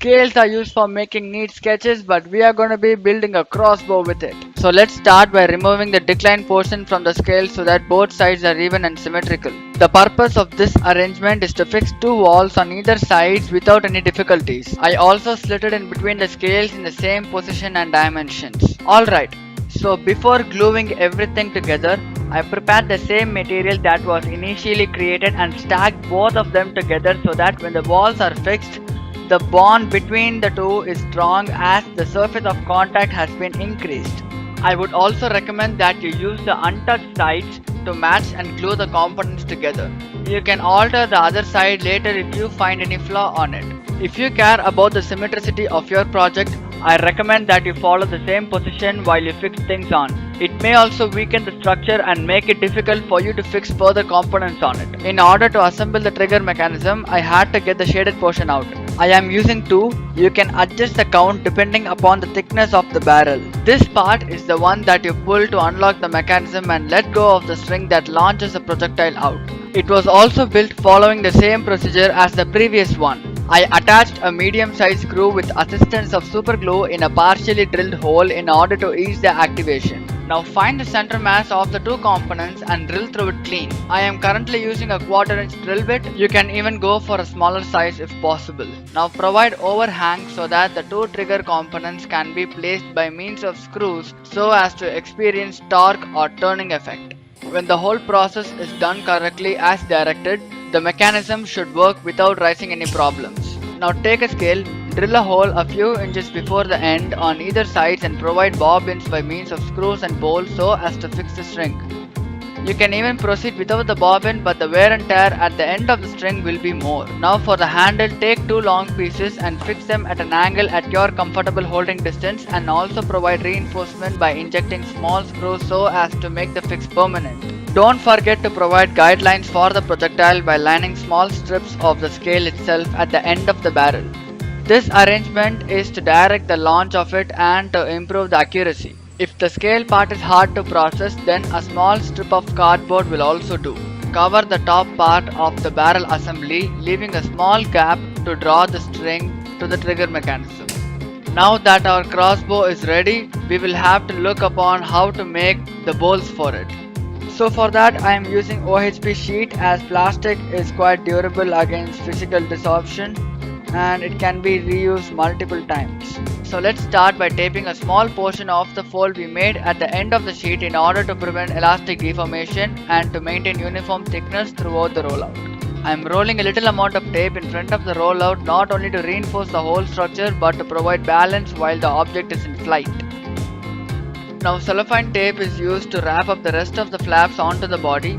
Scales are used for making neat sketches, but we are going to be building a crossbow with it. So let's start by removing the decline portion from the scale so that both sides are even and symmetrical. The purpose of this arrangement is to fix two walls on either sides without any difficulties. I also slid it in between the scales in the same position and dimensions. Alright, so before gluing everything together, I prepared the same material that was initially created and stacked both of them together so that when the walls are fixed, the bond between the two is strong as the surface of contact has been increased. I would also recommend that you use the untouched sides to match and glue the components together. You can alter the other side later if you find any flaw on it. If you care about the symmetricity of your project, I recommend that you follow the same position while you fix things on. It may also weaken the structure and make it difficult for you to fix further components on it. In order to assemble the trigger mechanism, I had to get the shaded portion out. I am using 2. You can adjust the count depending upon the thickness of the barrel. This part is the one that you pull to unlock the mechanism and let go of the string that launches the projectile out. It was also built following the same procedure as the previous one. I attached a medium-sized screw with assistance of super glue in a partially drilled hole in order to ease the activation. Now find the center mass of the two components and drill through it clean. I am currently using a 1/4 inch drill bit. You can even go for a smaller size if possible. Now provide overhang so that the two trigger components can be placed by means of screws so as to experience torque or turning effect. When the whole process is done correctly as directed, the mechanism should work without raising any problems. Now take a scale, drill a hole a few inches before the end on either sides and provide bobbins by means of screws and bolts so as to fix the string. You can even proceed without the bobbin, but the wear and tear at the end of the string will be more. Now for the handle, take 2 long pieces and fix them at an angle at your comfortable holding distance, and also provide reinforcement by injecting small screws so as to make the fix permanent. Don't forget to provide guidelines for the projectile by lining small strips of the scale itself at the end of the barrel. This arrangement is to direct the launch of it and to improve the accuracy. If the scale part is hard to process, then a small strip of cardboard will also do. Cover the top part of the barrel assembly, leaving a small gap to draw the string to the trigger mechanism. Now that our crossbow is ready, we will have to look upon how to make the bolts for it. So for that I am using OHP sheet, as plastic is quite durable against physical disruption and it can be reused multiple times. So let's start by taping a small portion of the fold we made at the end of the sheet in order to prevent elastic deformation and to maintain uniform thickness throughout the rollout. I am rolling a little amount of tape in front of the rollout not only to reinforce the whole structure but to provide balance while the object is in flight. Now cellophane tape is used to wrap up the rest of the flaps onto the body.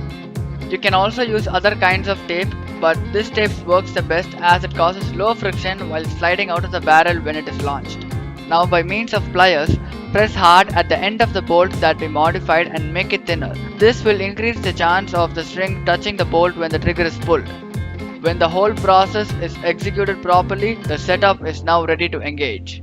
You can also use other kinds of tape, but this tape works the best as it causes low friction while sliding out of the barrel when it is launched. Now by means of pliers, press hard at the end of the bolt that we modified and make it thinner. This will increase the chance of the string touching the bolt when the trigger is pulled. When the whole process is executed properly, the setup is now ready to engage.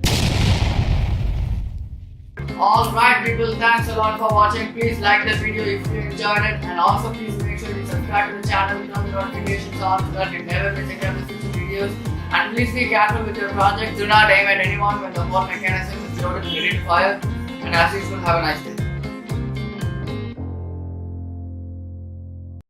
Alright people, thanks a lot for watching. Please like the video if you enjoyed it, and also please make sure you subscribe to the channel, turn the notifications on so that you never miss any of the future videos. And please be careful with your project. Do not aim at anyone when the whole mechanism is loaded and ready to fire. And as usual, have a nice day.